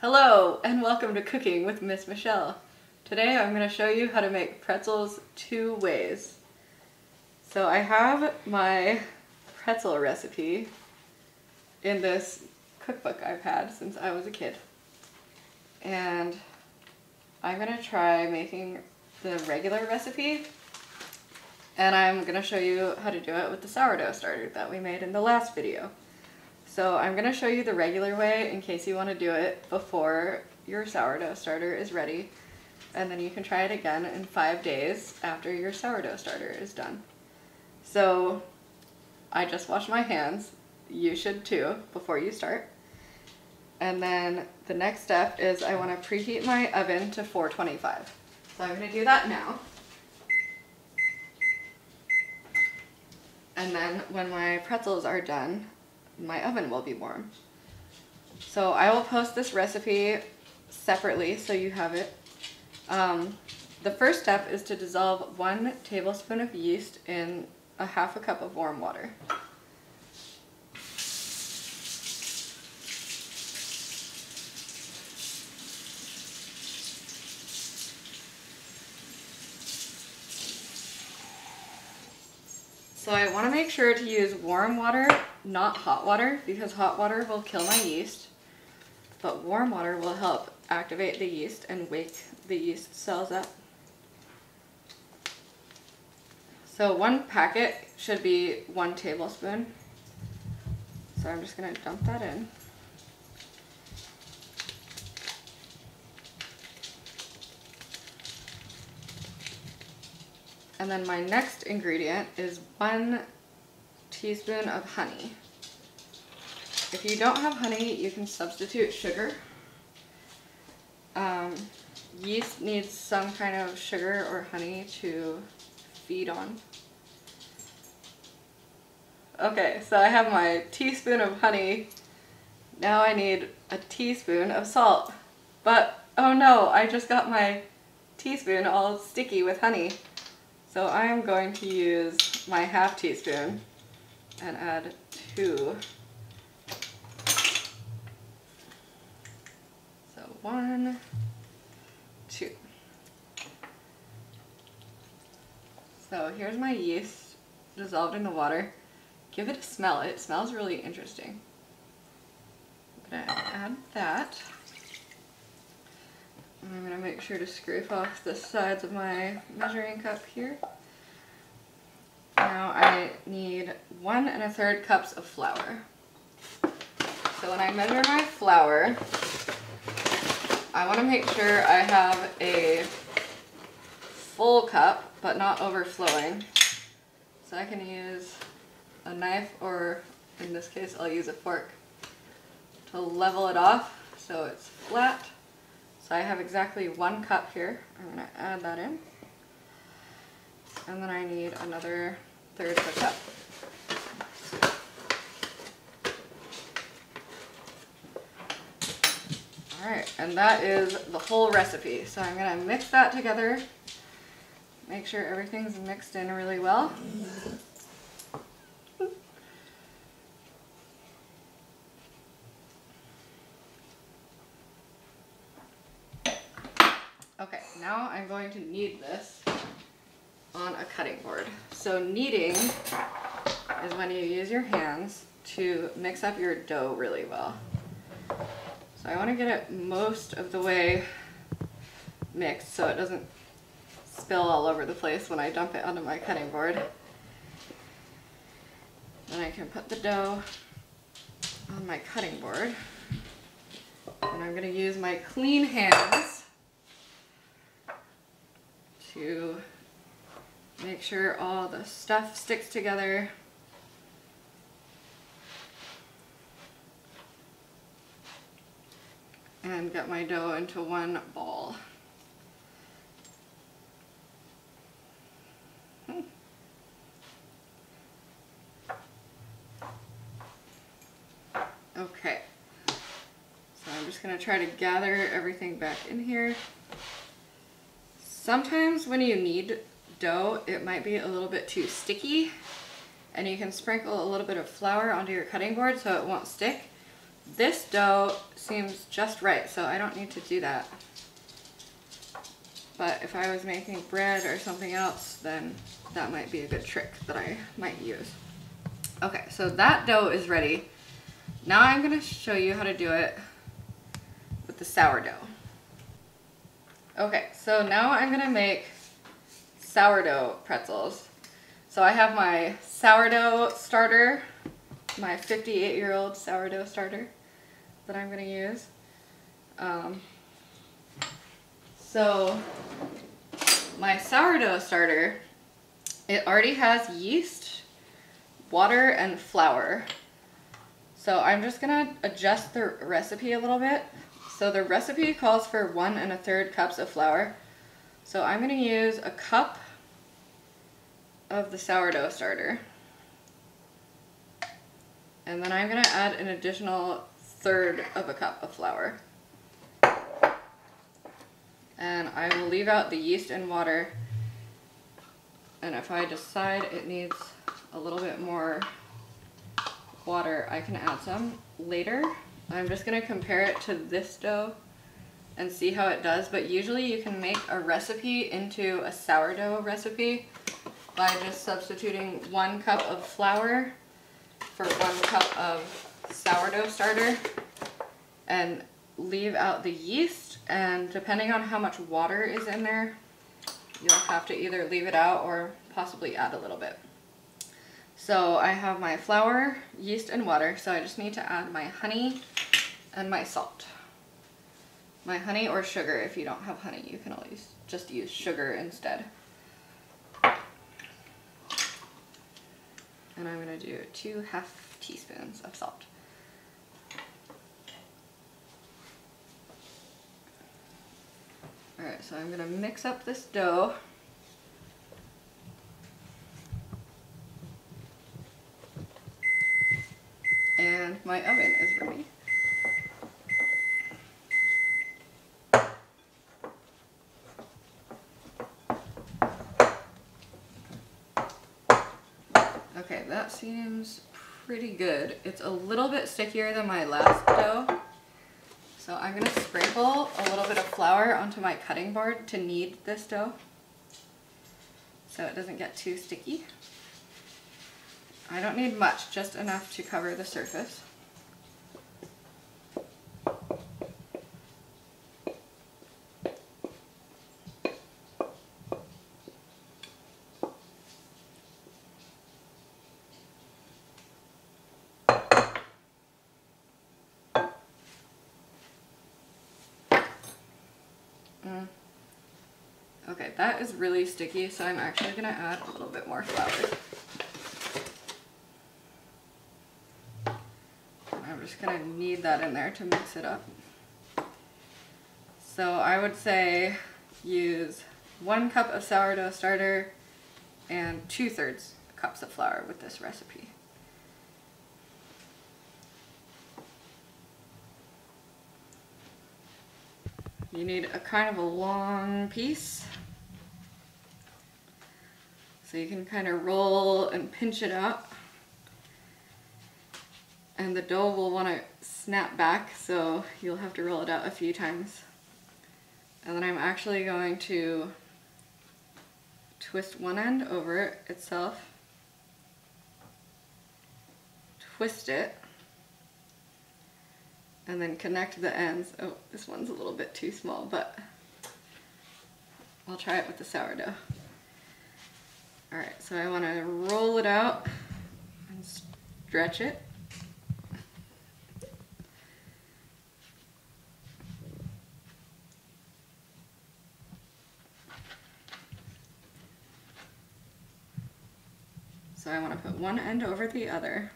Hello and welcome to Cooking with Miss Michelle. Today I'm going to show you how to make pretzels two ways. So I have my pretzel recipe in this cookbook I've had since I was a kid. And I'm going to try making the regular recipe, and I'm going to show you how to do it with the sourdough starter that we made in the last video. So I'm going to show you the regular way in case you want to do it before your sourdough starter is ready, and then you can try it again in 5 days after your sourdough starter is done. So I just washed my hands. You should too before you start. And then the next step is I want to preheat my oven to 425. So I'm going to do that now. And then when my pretzels are done, my oven will be warm. So I will post this recipe separately so you have it. The first step is to dissolve 1 tablespoon of yeast in a half a cup of warm water. So I want to make sure to use warm water, not hot water, because hot water will kill my yeast, but warm water will help activate the yeast and wake the yeast cells up. So 1 packet should be 1 tablespoon. So I'm just going to dump that in. And then my next ingredient is 1 teaspoon of honey. If you don't have honey, you can substitute sugar. Yeast needs some kind of sugar or honey to feed on. Okay, so I have my teaspoon of honey. Now I need a teaspoon of salt. But, oh no, I just got my teaspoon all sticky with honey. So I am going to use my half teaspoon and add 2. So 1, 2. So here's my yeast dissolved in the water. Give it a smell. It smells really interesting. I'm going to add that. I'm going to make sure to scrape off the sides of my measuring cup here. Now I need 1 1/3 cups of flour. So when I measure my flour, I want to make sure I have a full cup, but not overflowing. So I can use a knife, or in this case I'll use a fork, to level it off so it's flat. So I have exactly 1 cup here. I'm going to add that in. And then I need another 1/3 of a cup. Alright, and that is the whole recipe. So I'm going to mix that together. Make sure everything's mixed in really well. Okay, now I'm going to knead this on a cutting board. So kneading is when you use your hands to mix up your dough really well. So I want to get it most of the way mixed so it doesn't spill all over the place when I dump it onto my cutting board. Then I can put the dough on my cutting board. And I'm going to use my clean hands to make sure all the stuff sticks together. And get my dough into 1 ball. Okay, so I'm just going to try to gather everything back in here. Sometimes when you knead dough, it might be a little bit too sticky, and you can sprinkle a little bit of flour onto your cutting board so it won't stick. This dough seems just right, so I don't need to do that. But if I was making bread or something else, then that might be a good trick that I might use. Okay, so that dough is ready. Now I'm gonna show you how to do it with the sourdough. Okay, so now I'm gonna make sourdough pretzels. So I have my sourdough starter, my 58-year-old sourdough starter that I'm gonna use. So my sourdough starter, it already has yeast, water, and flour. So I'm just gonna adjust the recipe a little bit. So the recipe calls for 1 1/3 cups of flour. So I'm gonna use a cup of the sourdough starter. And then I'm gonna add an additional 1/3 of a cup of flour. And I will leave out the yeast and water. And if I decide it needs a little bit more water, I can add some later. I'm just gonna compare it to this dough and see how it does, but usually you can make a recipe into a sourdough recipe by just substituting 1 cup of flour for 1 cup of sourdough starter and leave out the yeast, and depending on how much water is in there, you'll have to either leave it out or possibly add a little bit. So I have my flour, yeast, and water, so I just need to add my honey and my salt. My honey or sugar. If you don't have honey, you can always just use sugar instead. And I'm gonna do 2 half teaspoons of salt. Alright, so I'm gonna mix up this dough. And my oven is ready. Okay, that seems pretty good. It's a little bit stickier than my last dough. So I'm gonna sprinkle a little bit of flour onto my cutting board to knead this dough so it doesn't get too sticky. I don't need much, just enough to cover the surface. Okay, that is really sticky, so I'm actually gonna add a little bit more flour. I'm just gonna knead that in there to mix it up. So I would say use 1 cup of sourdough starter and 2/3 cups of flour with this recipe. You need a kind of a long piece, so you can kind of roll and pinch it out. And the dough will want to snap back, so you'll have to roll it out a few times. And then I'm actually going to twist one end over itself, twist it, and then connect the ends. Oh, this one's a little bit too small, but I'll try it with the sourdough. Alright, so I want to roll it out and stretch it. So I want to put one end over the other,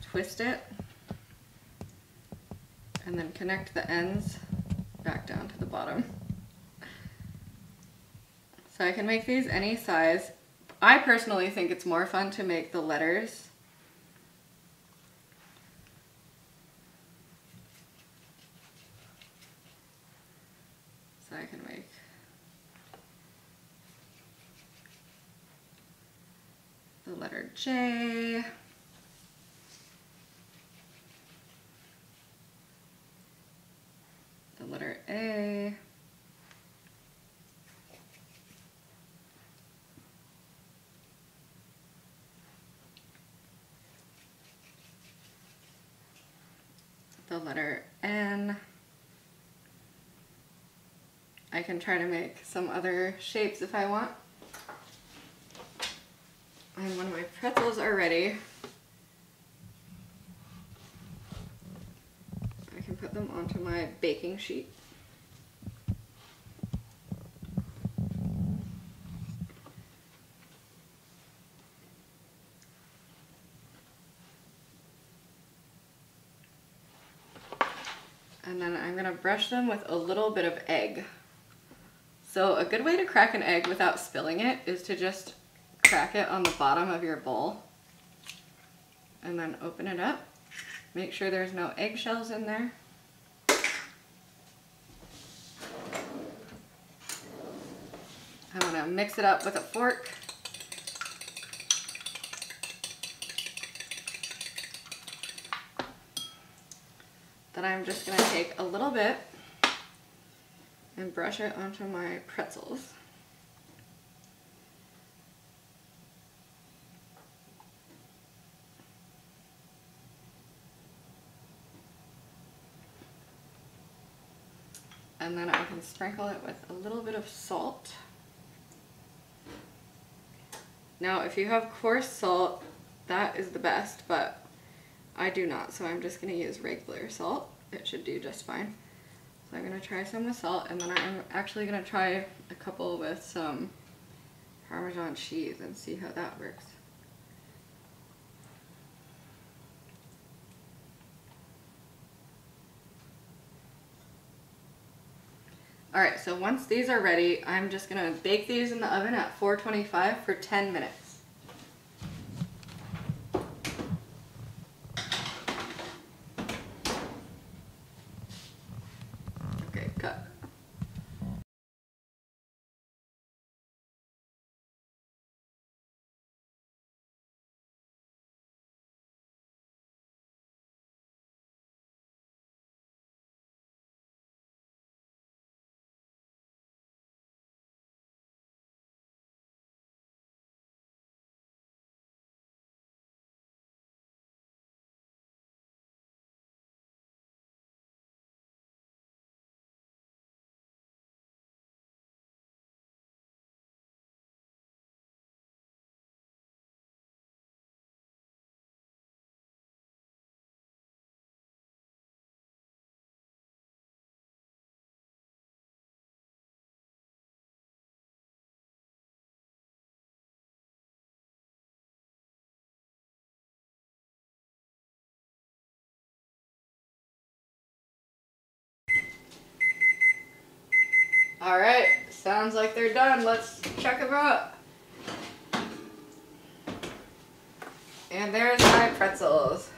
twist it, and then connect the ends back down to the bottom. So I can make these any size. I personally think it's more fun to make the letters. So I can make the letter J, the letter N. I can try to make some other shapes if I want. And when my pretzels are ready, I can put them onto my baking sheet. And then I'm gonna brush them with a little bit of egg. So a good way to crack an egg without spilling it is to just crack it on the bottom of your bowl and then open it up. Make sure there's no eggshells in there. I'm gonna mix it up with a fork. Then I'm just gonna take a little bit and brush it onto my pretzels. And then I can sprinkle it with a little bit of salt. Now, if you have coarse salt, that is the best, but I do not, so I'm just gonna use regular salt. It should do just fine. So I'm gonna try some with salt, and then I'm actually gonna try a couple with some Parmesan cheese and see how that works. Alright, so once these are ready, I'm just gonna bake these in the oven at 425 for 10 minutes. Okay, cut. Alright, sounds like they're done. Let's check them out. And there's my pretzels.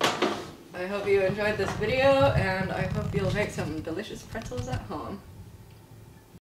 I hope you enjoyed this video, and I hope you'll make some delicious pretzels at home.